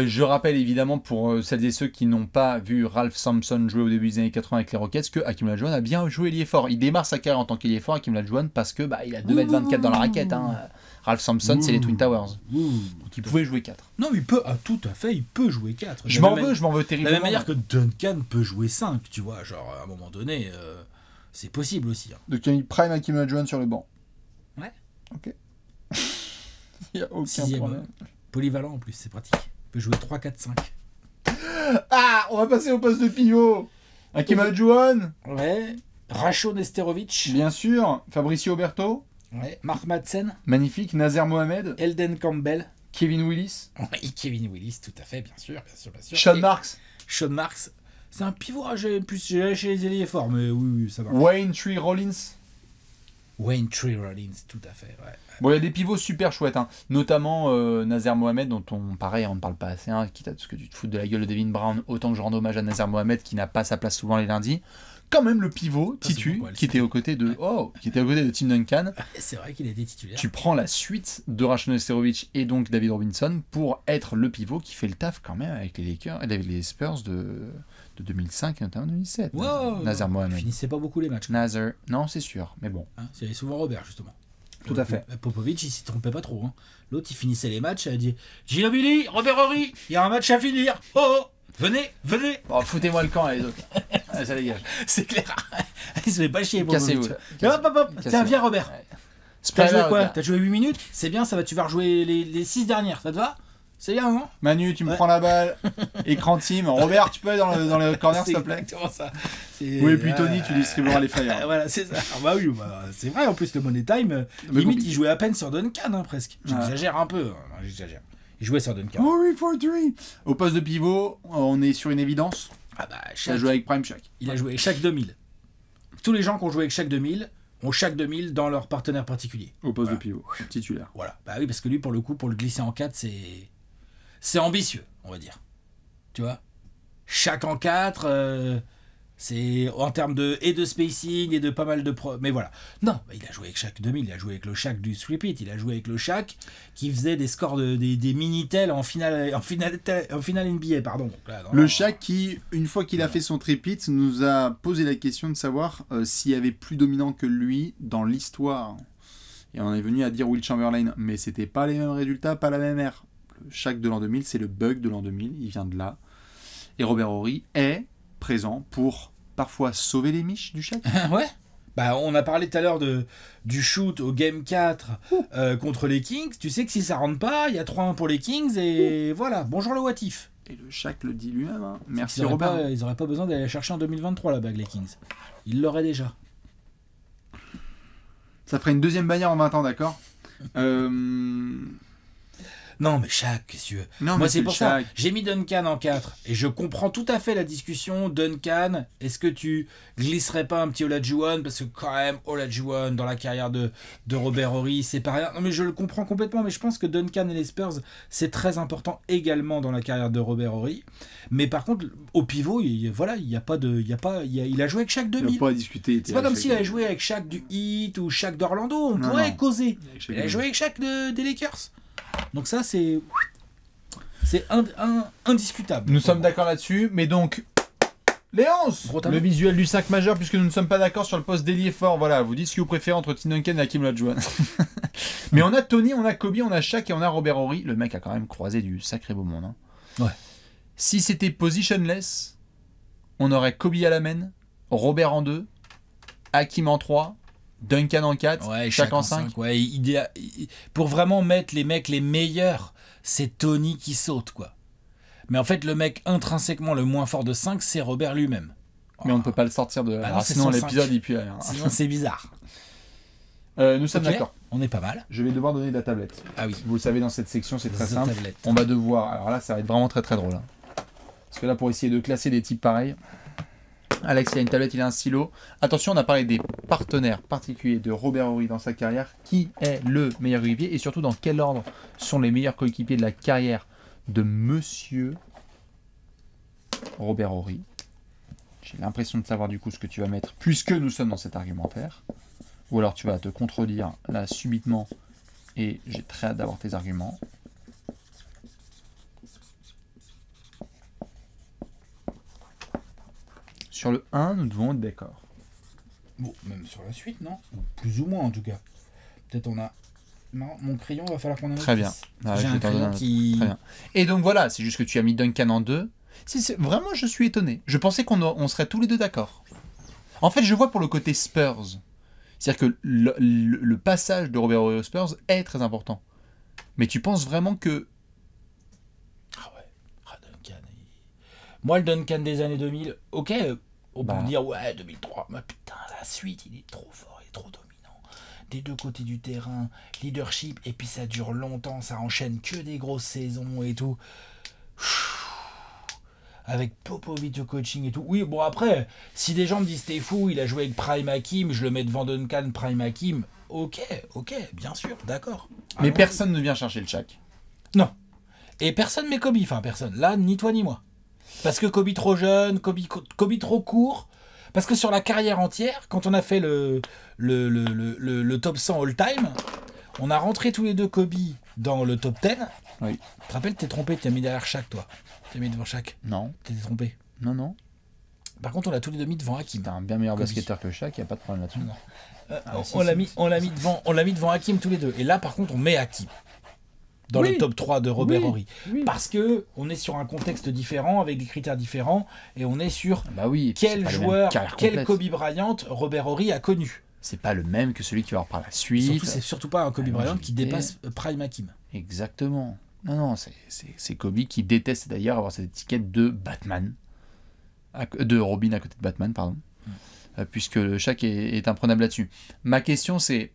A: Je rappelle évidemment pour celles et ceux qui n'ont pas vu Ralph Sampson jouer au début des années 80 avec les Rockets que Hakeem Olajuwon a bien joué ailier fort. Il démarre sa carrière en tant qu'ailier fort, Hakeem Olajuwon, parce que il a 2m24 dans la raquette. Hein. Ralph Sampson, c'est les Twin Towers. Donc il pouvait jouer 4.
B: Non, mais il peut, tout à fait, il peut jouer 4.
A: Je m'en veux
B: De la
A: terriblement.
B: même manière que Duncan peut jouer 5, tu vois, genre à un moment donné, c'est possible aussi. Hein.
A: Donc il y a mis Prime Hakeem Olajuwon sur le banc.
B: Ouais.
A: Ok. Il n'y a aucun
B: 6e,
A: problème.
B: polyvalent en plus, c'est pratique. Il peut jouer 3, 4, 5.
A: Ah, on va passer au poste de pivot. Hakeem Olajuwon,
B: Ouais. Racho Nesterovic.
A: bien sûr. Fabricio Oberto,
B: Ouais. Mark Madsen.
A: magnifique. Nazer Mohamed,
B: Elden Campbell.
A: Kevin Willis,
B: Oui, Kevin Willis, tout à fait, bien sûr, bien sûr, bien sûr.
A: Sean
B: Et
A: Marks,
B: Sean Marks. C'est un pivot, j'ai chez les ailiers forts, mais oui, ça va.
A: Wayne Tree Rollins.
B: Wayne Tree Rollins, tout à fait, ouais.
A: Bon, il y a des pivots super chouettes, hein. Notamment Nazer Mohamed, dont on ne parle pas assez, hein, quitte à ce que tu te foutes de la gueule de Devin Brown, autant que je rende hommage à Nazer Mohamed, qui n'a pas sa place souvent les lundis. quand même le pivot,
B: Ça, c'est
A: Titu,
B: pourquoi elle
A: qui était aux côtés de, Tim Duncan.
B: C'est vrai qu'il était titulaire.
A: Tu prends la suite de Rachel Nesterovic et donc David Robinson pour être le pivot qui fait le taf quand même avec les Lakers, avec les Spurs de 2005 et notamment 2007.
B: Wow.
A: Nazar
B: Il
A: Mohamed.
B: finissait pas beaucoup les matchs.
A: Nazar, non c'est sûr, mais bon.
B: Hein, il y avait souvent Robert, justement.
A: Tout à fait.
B: Popovic, il s'y trompait pas trop. Hein. L'autre, il finissait les matchs, il a dit Ginobili, Robert Horry, il y a un match à finir. Oh, venez.
A: Bon, foutez-moi le camp les autres. Allez, ça dégage.
B: C'est clair. Il se fait pas chier,
A: Cassez-vous.
B: Popovic. Hop. Tiens, viens, Robert.
A: Ouais.
B: T'as joué
A: Spider,
B: quoi?
A: gars.
B: T'as joué 8 minutes? C'est bien, ça va, tu vas rejouer les 6 dernières, ça te va? C'est bien, non?
A: Manu, tu me
B: Ouais.
A: prends la balle. Écran team. Robert, tu peux aller dans les corners s'il te plaît.
B: exactement ça.
A: Oui, et puis Tony, tu distribueras les flyers.
B: Voilà, c'est ça. Ah bah oui, bah, c'est vrai, en plus, le Money Time,
A: Mais
B: limite,
A: compliqué.
B: il jouait à peine sur Duncan, hein, presque. J'exagère un peu. Non, j'exagère. Il jouait sur Duncan.
A: Hurry for three. Au poste de pivot, on est sur une évidence.
B: Ah bah,
A: Tu as joué avec Prime Shaq.
B: il a joué avec Shaq 2000. Tous les gens qui ont joué avec Shaq 2000 ont Shaq 2000 dans leur partenaire particulier.
A: Au poste
B: Voilà.
A: de pivot, titulaire.
B: Voilà. Bah oui, parce que lui, pour le coup, pour le glisser en 4, c'est ambitieux, on va dire. Tu vois? Shaq en 4, c'est en termes de spacing et de pas mal de mais voilà. Non, bah, il a joué avec Shaq 2000, il a joué avec le Shaq du Three-Peat, il a joué avec le Shaq qui faisait des scores des Minitel en finale NBA, pardon. Donc là, non,
A: Le
B: non.
A: Shaq qui, une fois qu'il a fait son tripit, nous a posé la question de savoir s'il y avait plus dominant que lui dans l'histoire. Et on est venu à dire Will Chamberlain, mais c'était pas les mêmes résultats, pas la même ère. Le Shaq de l'an 2000, c'est le bug de l'an 2000, il vient de là. Et Robert Horry est présent pour parfois sauver les miches du Shaq.
B: Ouais. Bah, on a parlé tout à l'heure du shoot au Game 4 contre les Kings. Tu sais que si ça rentre pas, il y a 3-1 pour les Kings et voilà. Bonjour le what if.
A: Et le Shaq le dit lui-même. Hein. Merci
B: Ils auraient
A: Robert.
B: pas, ils auraient pas besoin d'aller chercher en 2023 la bague, les Kings. Ils l'auraient déjà.
A: Ça ferait une deuxième bannière en 20 ans, d'accord
B: Non, mais Shaq, qu'est-ce que tu veux.
A: Non,
B: Moi,
A: mais
B: c'est
A: le
B: pour ça.
A: Shaq.
B: J'ai mis Duncan en 4 et je comprends tout à fait la discussion. Duncan, est-ce que tu glisserais pas un petit Olajuwon? Parce que quand même, Olajuwon, dans la carrière de Robert Horry, c'est pas rien. Non, mais je le comprends complètement, mais je pense que Duncan et les Spurs, c'est très important également dans la carrière de Robert Horry. Mais par contre, au pivot, il a joué avec Shaq
A: Il n'y
B: 2000.
A: a pas à discuter.
B: C'est pas comme s'il avait joué avec Shaq du Heat ou Shaq d'Orlando, on
A: Non,
B: pourrait
A: non.
B: causer.
A: Shaq
B: Il a
A: 2000.
B: joué avec Shaq des Lakers. Donc ça, c'est indiscutable.
A: Nous sommes d'accord là-dessus, mais donc, Léonce,
B: Gros talent.
A: le visuel du 5 majeur, puisque nous ne sommes pas d'accord sur le poste d'ailier fort. Voilà, vous dites ce que vous préférez entre Tim Duncan et Hakeem Olajuwon. Mais on a Tony, on a Kobe, on a Shaq et on a Robert Horry. Le mec a quand même croisé du sacré beau monde. Hein.
B: Ouais.
A: Si c'était positionless, on aurait Kobe à la main, Robert en 2, Hakeem en 3, Duncan en 4,
B: Ouais,
A: Shaq en 5.
B: Ouais, pour vraiment mettre les mecs les meilleurs, c'est Tony qui saute, quoi. Mais en fait, le mec intrinsèquement le moins fort de 5, c'est Robert lui-même.
A: Mais on ne peut pas le sortir de...
B: Bah non,
A: Alors,
B: c'est
A: sinon
B: son
A: l'épisode
B: 5.
A: il pue. Hein.
B: Sinon, c'est bizarre.
A: Nous sommes
B: Ok,
A: d'accord.
B: on est pas mal.
A: Je vais devoir donner de la tablette.
B: Ah oui.
A: Vous le savez, dans cette section, c'est très
B: The
A: simple.
B: tablette.
A: On va devoir... Alors là, ça va être vraiment très très drôle. Hein. Parce que là, pour essayer de classer des types pareils, Alex, il a une tablette, il a un stylo. Attention, on a parlé des partenaires particuliers de Robert Horry dans sa carrière. Qui est le meilleur coéquipier et surtout dans quel ordre sont les meilleurs coéquipiers de la carrière de Monsieur Robert Horry. J'ai l'impression de savoir du coup ce que tu vas mettre puisque nous sommes dans cet argumentaire. Ou alors tu vas te contredire là subitement et j'ai très hâte d'avoir tes arguments. Sur le 1, nous devons être d'accord.
B: Bon, même sur la suite, non? Plus ou moins, en tout cas. Peut-être on a... Non, mon crayon, va falloir qu'on en
A: Très bien.
B: utilise.
A: Ah,
B: J'ai
A: je
B: un
A: vais t'en donner
B: crayon
A: un autre.
B: qui...
A: Très bien. Et donc voilà, c'est juste que tu as mis Duncan en 2. Vraiment, je suis étonné. Je pensais on serait tous les deux d'accord. En fait, je vois pour le côté Spurs. C'est-à-dire que le passage de Robert Horry aux Spurs est très important. Mais tu penses vraiment que...
B: Ah ouais, Duncan. Moi, le Duncan des années 2000, ok, on peut
A: Bah.
B: me dire, ouais, 2003, mais putain, la suite, il est trop fort, il est trop dominant. Des deux côtés du terrain, leadership, et puis ça dure longtemps, ça enchaîne que des grosses saisons et tout. Avec Popovic au coaching et tout. Oui, bon, après, si des gens me disent, t'es fou, il a joué avec Prime Hakeem, je le mets devant Duncan, Prime Hakeem, ok, bien sûr, d'accord.
A: Mais
B: Allons-y.
A: personne ne vient chercher le Shaq.
B: Non. Et personne met Kobe, enfin personne. Là, ni toi ni moi. Parce que Kobe trop jeune, Kobe trop court. Parce que sur la carrière entière, quand on a fait le top 100 all-time, on a rentré tous les deux Kobe dans le top 10.
A: Oui.
B: Tu te rappelles, t'es trompé, t'as mis derrière Shaq, toi. T'as mis devant Shaq.
A: Non.
B: T'étais trompé.
A: Non.
B: Par contre, on l'a tous les deux mis devant Hakim.
A: T'es un bien meilleur
B: Kobe.
A: basketteur que Shaq, y a pas de problème là-dessus.
B: Non.
A: Si,
B: on l'a
A: si.
B: mis devant Hakim tous les deux. Et là, par contre, on met Hakim dans
A: Oui.
B: le top 3 de Robert Horry.
A: Oui.
B: Parce que on est sur un contexte différent, avec des critères différents, et on est sur
A: Bah oui. et puis c'est
B: quel
A: pas les mêmes
B: joueur,
A: carrières
B: quel
A: complètes.
B: Kobe Bryant Robert Horry a connu.
A: C'est pas le même que celui qui va avoir par la suite.
B: Surtout, c'est surtout pas un Kobe
A: Ah,
B: Bryant
A: moi,
B: qui
A: j'ai-
B: dépasse Prime Hakim.
A: Exactement. Non, c'est Kobe qui déteste d'ailleurs avoir cette étiquette de Batman. De Robin à côté de Batman, pardon. Puisque le Shaq est imprenable là-dessus. Ma question c'est,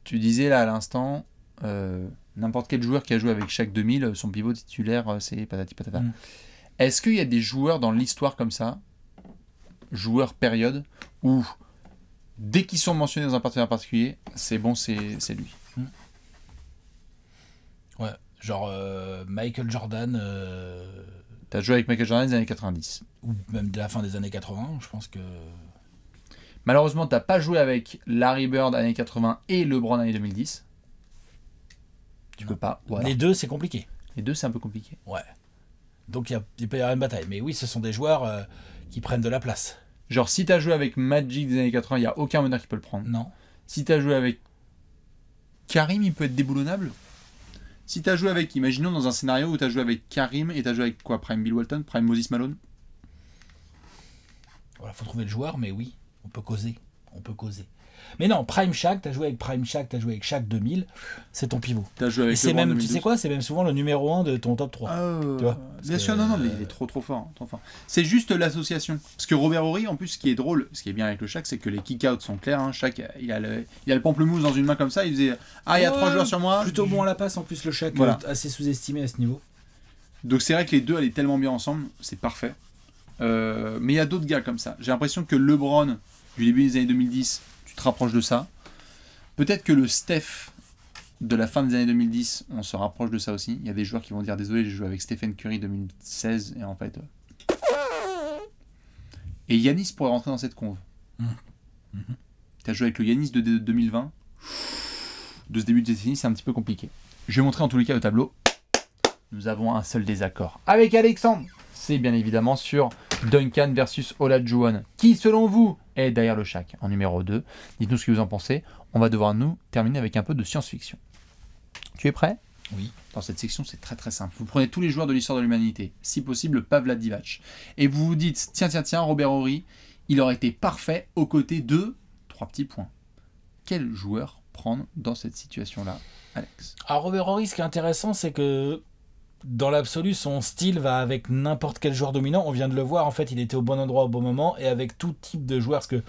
A: tu disais là à l'instant, n'importe quel joueur qui a joué avec Shaq 2000, son pivot titulaire c'est patati patata. Est-ce qu'il y a des joueurs dans l'histoire comme ça, joueurs période, où dès qu'ils sont mentionnés dans un partenaire particulier, c'est bon, c'est lui.
B: Ouais, genre Michael Jordan,
A: T'as joué avec Michael Jordan des années 90.
B: ou même de la fin des années 80, je pense que...
A: Malheureusement, t'as pas joué avec Larry Bird années 80 et LeBron années 2010. Tu peux pas. Voilà.
B: Les deux, c'est compliqué.
A: Les deux, c'est un peu compliqué.
B: Ouais. Donc il peut y avoir une bataille. Mais oui, ce sont des joueurs qui prennent de la place.
A: Genre, si t'as joué avec Magic des années 80, il n'y a aucun meneur qui peut le prendre.
B: Non.
A: Si t'as joué avec Karim, il peut être déboulonnable. Si t'as joué avec, imaginons dans un scénario où t'as joué avec Karim et t'as joué avec quoi? Prime Bill Walton? Prime Moses Malone?
B: Voilà, faut trouver le joueur, mais oui, on peut causer. Mais non, Prime Shaq, t'as joué avec Prime Shaq, t'as joué avec Shaq 2000, c'est ton pivot.
A: T'as joué
B: Et
A: avec
B: c'est
A: LeBron
B: même, tu
A: 2012.
B: sais quoi, c'est même souvent le numéro 1 de ton top 3. Tu vois,
A: bien
B: parce
A: sûr,
B: que,
A: non, mais il est trop fort, trop fort. C'est juste l'association. Parce que Robert Horry, en plus, ce qui est drôle, ce qui est bien avec le Shaq, c'est que les kick-outs sont clairs. Hein. Shaq, il a le pamplemousse dans une main comme ça, il faisait « Ah, il y a 3 joueurs sur moi !»
B: Plutôt bon à la passe, en plus, le Shaq,
A: Voilà.
B: assez sous-estimé à ce niveau.
A: Donc c'est vrai que les deux allaient tellement bien ensemble, c'est parfait. Mais il y a d'autres gars comme ça. J'ai l'impression que LeBron, du début des années 2010, tu te rapproches de ça. Peut-être que le Steph de la fin des années 2010, on se rapproche de ça aussi. Il y a des joueurs qui vont dire désolé, j'ai joué avec Stephen Curry 2016 et en fait. Et Yanis pourrait rentrer dans cette conve. Tu as joué avec le Yanis de 2020. De ce début de décennie, c'est un petit peu compliqué. Je vais montrer en tous les cas le tableau. Nous avons un seul désaccord avec Alexandre. C'est bien évidemment sur Duncan versus Olajuwon. Qui, selon vous, est derrière le Shaq en numéro 2? Dites-nous ce que vous en pensez. On va devoir nous terminer avec un peu de science-fiction. Tu es prêt?
B: Oui.
A: Dans cette section, c'est très très simple. Vous prenez tous les joueurs de l'histoire de l'humanité, si possible Pavla Divac, et vous vous dites, tiens, Robert Horry, il aurait été parfait aux côtés de 3 petits points. Quel joueur prendre dans cette situation-là, Alex?
B: Alors Robert Horry, ce qui est intéressant, c'est que dans l'absolu, son style va avec n'importe quel joueur dominant. On vient de le voir, en fait, il était au bon endroit au bon moment, et avec tout type de joueurs, parce que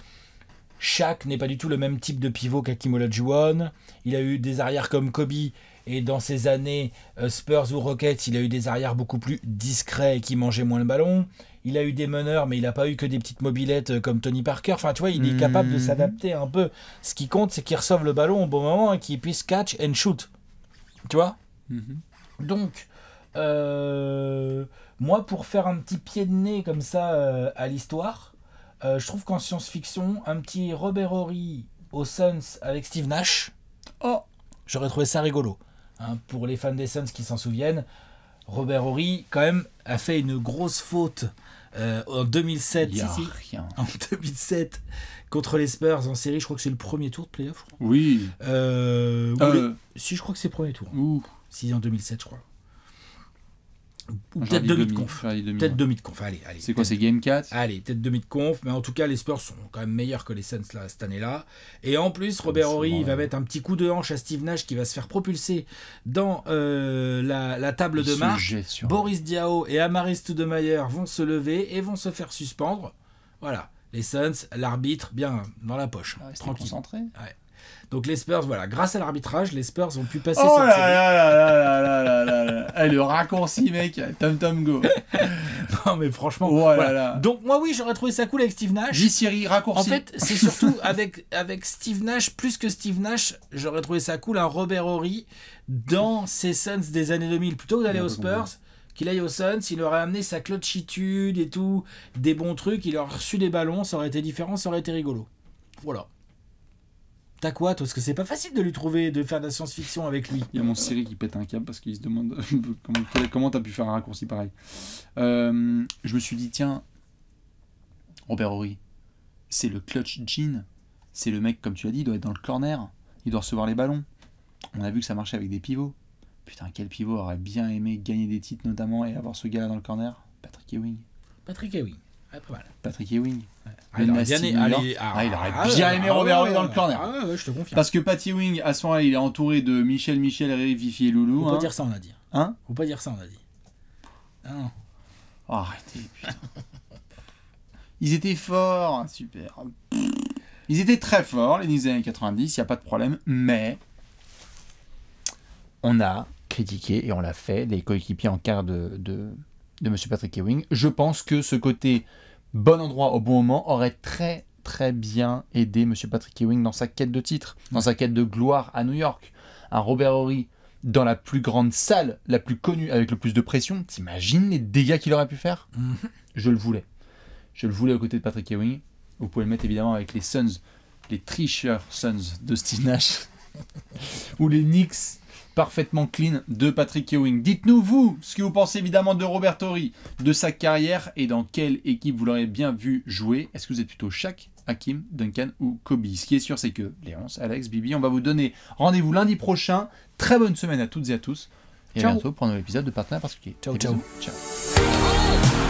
B: Shaq n'est pas du tout le même type de pivot qu'Hakim Olajuwon. Il a eu des arrières comme Kobe, et dans ses années Spurs ou Rockets, il a eu des arrières beaucoup plus discrets et qui mangeaient moins le ballon. Il a eu des meneurs, mais il n'a pas eu que des petites mobilettes comme Tony Parker. Enfin, tu vois, il est capable de s'adapter un peu. Ce qui compte, c'est qu'il reçoive le ballon au bon moment et qu'il puisse catch and shoot. Tu vois? Donc, moi, pour faire un petit pied de nez comme ça à l'histoire, je trouve qu'en science-fiction, un petit Robert Horry aux Suns avec Steve Nash, j'aurais trouvé ça rigolo. Hein, pour les fans des Suns qui s'en souviennent, Robert Horry, quand même, a fait une grosse faute en 2007.
A: Il y a rien.
B: En 2007, contre les Spurs en série, je crois que c'est le premier tour de playoff, je crois.
A: Oui.
B: Si, je crois que c'est le premier tour.
A: Ouh.
B: Si, en 2007, je crois. Ou
A: J'aurais
B: peut-être
A: dit
B: demi de
A: demi.
B: conf.
A: J'aurais dit demi.
B: Peut-être demi de conf. Allez.
A: C'est quoi, c'est Game 4?
B: Allez, peut-être demi de conf, mais en tout cas, les Spurs sont quand même meilleurs que les Suns là, cette année-là. Et en plus, Robert Horry va mettre un petit coup de hanche à Steve Nash qui va se faire propulser dans la table de marche. Boris Diaw et Amaris Stoudemire vont se lever et vont se faire suspendre. Voilà. Les Suns, l'arbitre, bien dans la poche. Tranquille.
A: Concentré.
B: Ouais. Donc les Spurs, voilà, grâce à l'arbitrage, les Spurs ont pu passer
A: Oh
B: cette
A: là
B: série.
A: là. Le raccourci, mec. Tom go.
B: Non, mais franchement.
A: Oh là
B: voilà.
A: là.
B: Donc moi, oui, j'aurais trouvé ça cool avec Steve Nash.
A: J-Siri, raccourci.
B: En fait, c'est surtout avec Steve Nash, plus que Steve Nash, j'aurais trouvé ça cool, un Robert Horry dans ces Suns des années 2000. Plutôt que d'aller aux Spurs, qu'il aille aux Suns, il aurait amené sa clutchitude et tout, des bons trucs, il aurait reçu des ballons, ça aurait été différent, ça aurait été rigolo. Voilà. T'as quoi, toi? Parce que c'est pas facile de lui trouver, de faire de la science-fiction avec lui.
D: Il y a mon Siri qui pète un câble parce qu'il se demande comment t'as pu faire un raccourci pareil. Je me suis dit, tiens, Robert Horry, c'est le clutch gene. C'est le mec, comme tu l'as dit, il doit être dans le corner. Il doit recevoir les ballons. On a vu que ça marchait avec des pivots. Putain, quel pivot aurait bien aimé gagner des titres notamment et avoir ce gars-là dans le corner? Patrick Ewing.
B: Patrick Ewing. Ouais, pas mal.
D: Patrick Ewing.
B: Il aurait bien aimé,
D: il aurait bien aimé Robert Horry dans le corner.
B: Ah ouais, je te confirme.
D: Parce que Patty Ewing, à ce moment-là, il est entouré de Michel, Riri, Fifi et Loulou.
B: Faut pas dire ça, on a dit.
D: Hein?
B: Faut pas dire ça, on a dit. Non.
D: Oh, arrêtez, putain. Ils étaient forts, super. Ils étaient très forts, les années 90, il n'y a pas de problème, mais
A: on a critiqué, et on l'a fait, les coéquipiers en quart de M. Patrick Ewing. Je pense que ce côté bon endroit au bon moment aurait très très bien aidé M. Patrick Ewing dans sa quête de titre, dans sa quête de gloire à New York. Un Robert Horry dans la plus grande salle, la plus connue, avec le plus de pression, t'imagines les dégâts qu'il aurait pu faire? Je le voulais. Je le voulais aux côtés de Patrick Ewing. Vous pouvez le mettre évidemment avec les Suns, les tricheurs Suns de Steve Nash, ou les Knicks parfaitement clean de Patrick Ewing. Dites-nous, vous, ce que vous pensez évidemment de Robert Horry, de sa carrière, et dans quelle équipe vous l'aurez bien vu jouer. Est-ce que vous êtes plutôt Shaq, Hakim, Duncan ou Kobe? Ce qui est sûr, c'est que Léonce, Alex, Bibi, on va vous donner rendez-vous lundi prochain. Très bonne semaine à toutes et à tous. Et à bientôt pour un nouvel épisode de Partenaire Particulier.
B: Ciao,
A: Des
B: ciao.
A: bisous. Ciao.